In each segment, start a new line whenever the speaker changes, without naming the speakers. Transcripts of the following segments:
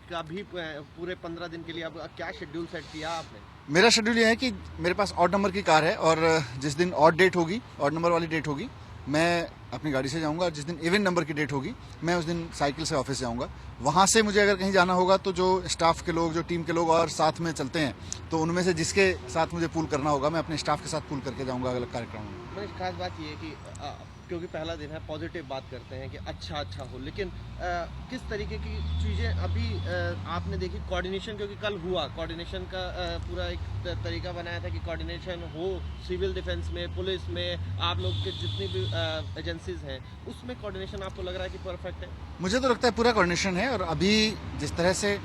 का भी पूरे 15 दिन के लिए अब क्या शेड्यूल सेट किया आपने?
मेरा शेड्यूल ये है कि मेरे पास ऑड नंबर की कार है और जिस दिन ऑड डेट होगी, ऑड नंबर वाली डेट होगी, मैं अपनी गाड़ी से जाऊंगा और जिस दिन इवन नंबर की डेट होगी मैं उस दिन साइकिल से ऑफिस जाऊंगा। वहाँ से मुझे अगर कहीं जाना होगा तो जो स्टाफ के लोग, जो टीम के लोग और साथ में चलते हैं, तो उनमें से जिसके साथ मुझे पूल करना होगा मैं अपने स्टाफ के साथ पूल करके जाऊंगा अगले कार्यक्रम में।
मनीष, खास बात ये है कि क्योंकि पहला दिन है, पॉजिटिव बात करते हैं कि अच्छा हो, लेकिन किस तरीके की चीज़ें अभी आपने देखी कोऑर्डिनेशन, क्योंकि कल हुआ कोऑर्डिनेशन का पूरा एक तरीका बनाया था कि कोऑर्डिनेशन हो सिविल डिफेंस में, पुलिस में, आप लोग के जितनी भी एजेंसीज हैं उसमें कोऑर्डिनेशन आपको लग रहा है कि परफेक्ट है?
मुझे तो लगता है पूरा कोऑर्डिनेशन है। और अभी जिस तरह से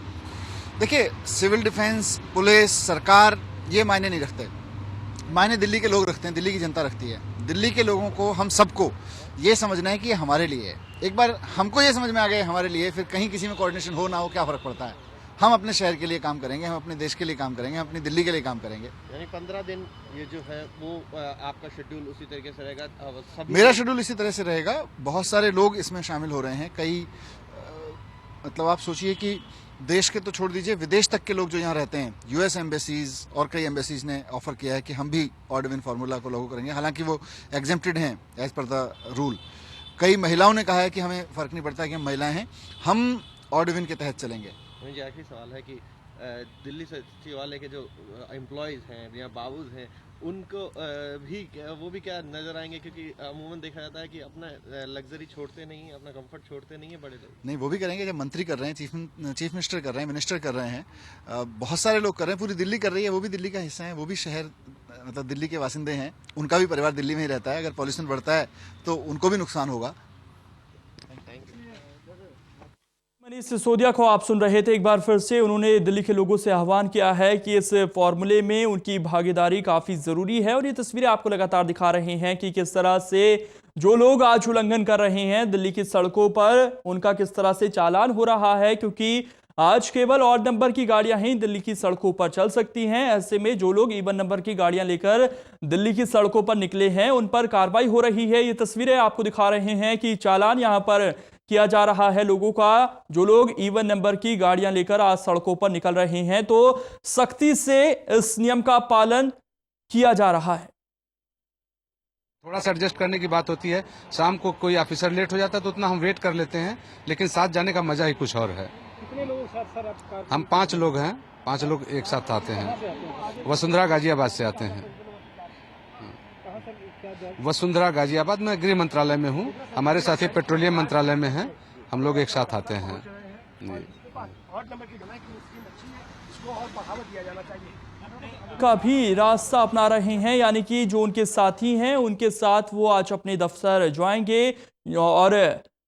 देखिए, सिविल डिफेंस, पुलिस, सरकार ये मायने नहीं रखते, मायने दिल्ली के लोग रखते हैं, दिल्ली की जनता रखती है। दिल्ली के लोगों को, हम सबको ये समझना है कि ये हमारे लिए है। एक बार हमको ये समझ में आ गया हमारे लिए, फिर कहीं किसी में कोऑर्डिनेशन हो ना हो क्या फ़र्क पड़ता है। हम अपने शहर के लिए काम करेंगे, हम अपने देश के लिए काम करेंगे, हम अपनी दिल्ली के लिए काम करेंगे।
यानी 15 दिन ये जो है वो आपका शेड्यूल उसी तरीके से रहेगा? सभी
मेरा शेड्यूल इसी तरह से रहेगा। बहुत सारे लोग इसमें शामिल हो रहे हैं। कई मतलब आप सोचिए कि देश के तो छोड़ दीजिए, विदेश तक के लोग जो यहाँ रहते हैं, यूएस एम्बेसीज और कई एम्बेसीज ने ऑफर किया है कि हम भी ऑड इवन फार्मूला को लागू करेंगे। हालांकि वो एग्जेम्प्टेड हैं एज पर द रूल। कई महिलाओं ने कहा है कि हमें फ़र्क नहीं पड़ता कि हम महिलाएं हैं, हम ऑड इवन के तहत चलेंगे।
मुझे आखिरी सवाल है कि दिल्ली सचिवालय के जो एम्प्लॉयज़ हैं या बाबूज हैं, उनको वो भी क्या नज़र आएंगे? क्योंकि अमूमन देखा जाता है कि अपना लग्जरी छोड़ते नहीं हैं, अपना कंफर्ट छोड़ते नहीं हैं बड़े लोग।
नहीं, वो भी करेंगे। जब मंत्री कर रहे हैं, चीफ मिनिस्टर कर रहे हैं, मिनिस्टर कर रहे हैं, बहुत सारे लोग कर रहे हैं, पूरी दिल्ली कर रही है। वो भी दिल्ली का हिस्सा है, वो भी शहर मतलब दिल्ली के वासिंदे हैं। उनका भी परिवार दिल्ली में ही रहता है। अगर पॉल्यूशन बढ़ता है तो उनको भी नुकसान होगा।
Thank you.
मनीष सिसोदिया को आप सुन रहे थे। एक बार फिर से उन्होंने दिल्ली के लोगों से आह्वान किया है कि इस फॉर्मूले में उनकी भागीदारी काफी जरूरी है। और ये तस्वीरें आपको लगातार दिखा रहे हैं कि किस तरह से जो लोग आज उल्लंघन कर रहे हैं दिल्ली की सड़कों पर, उनका किस तरह से चालान हो रहा है, क्योंकि आज केवल ऑड नंबर की गाड़ियां ही दिल्ली की सड़कों पर चल सकती हैं। ऐसे में जो लोग इवन नंबर की गाड़ियां लेकर दिल्ली की सड़कों पर निकले हैं उन पर कार्रवाई हो रही है। ये तस्वीरें आपको दिखा रहे हैं कि चालान यहां पर किया जा रहा है लोगों का, जो लोग इवन नंबर की गाड़ियां लेकर आज सड़कों पर निकल रहे हैं। तो सख्ती से इस नियम का पालन किया जा रहा है।
थोड़ा सा एडजस्ट करने की बात होती है। शाम को कोई ऑफिसर लेट हो जाता है तो उतना हम वेट कर लेते हैं, लेकिन साथ जाने का मजा ही कुछ और है।
कितने लोगों के साथ सर आप?
हम 5 लोग हैं, 5 लोग एक साथ आते हैं। वसुंधरा गाजियाबाद से आते हैं।
कहाँ सर? क्या
वसुंधरा गाजियाबाद, मैं गृह मंत्रालय में हूँ, हमारे साथी पेट्रोलियम मंत्रालय में हैं। हम लोग एक साथ आते हैं।
ऑड नंबर की बनाई की स्कीम अच्छी है, इसको और बढ़ावा दिया जाना चाहिए।
का भी रास्ता अपना रहे हैं, यानी कि जो उनके साथी हैं उनके साथ वो आज अपने दफ्तर जाएंगे। और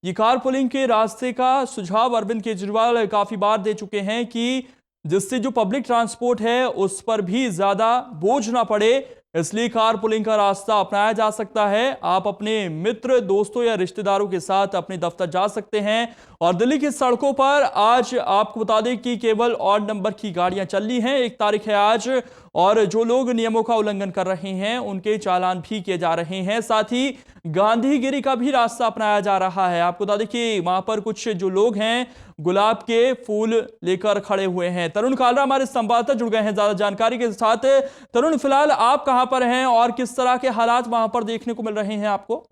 ये कारपूलिंग के रास्ते का सुझाव अरविंद केजरीवाल काफी बार दे चुके हैं कि जिससे जो पब्लिक ट्रांसपोर्ट है उस पर भी ज्यादा बोझ ना पड़े, इसलिए कारपूलिंग का रास्ता अपनाया जा सकता है। आप अपने मित्र, दोस्तों या रिश्तेदारों के साथ अपने दफ्तर जा सकते हैं। और दिल्ली की सड़कों पर आज आपको बता दें कि केवल ऑड नंबर की गाड़ियां चल रही हैं। 1 तारीख है आज, और जो लोग नियमों का उल्लंघन कर रहे हैं उनके चालान भी किए जा रहे हैं। साथ ही गांधीगिरी का भी रास्ता अपनाया जा रहा है। आपको बता दें कि वहां पर कुछ जो लोग हैं गुलाब के फूल लेकर खड़े हुए हैं। तरुण कालरा हमारे संवाददाता जुड़ गए हैं ज्यादा जानकारी के साथ। तरुण, फिलहाल आप कहां पर हैं और किस तरह के हालात वहां पर देखने को मिल रहे हैं आपको?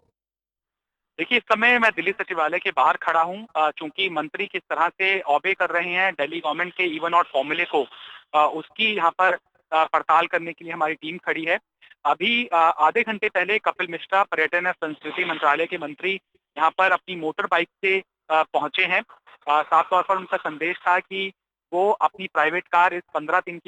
देखिए, इस समय मैं दिल्ली सचिवालय के बाहर खड़ा हूं, चूंकि मंत्री किस तरह से ऑबे कर रहे हैं दिल्ली गवर्नमेंट के इवन और फॉर्मूले को, उसकी यहां पर पड़ताल करने के लिए हमारी टीम खड़ी है। अभी आधे घंटे पहले कपिल मिश्रा, पर्यटन और संस्कृति मंत्रालय के मंत्री, यहां पर अपनी मोटर बाइक से पहुंचे हैं। साफ तौर पर उनका संदेश था कि वो अपनी प्राइवेट कार इस 15 दिन की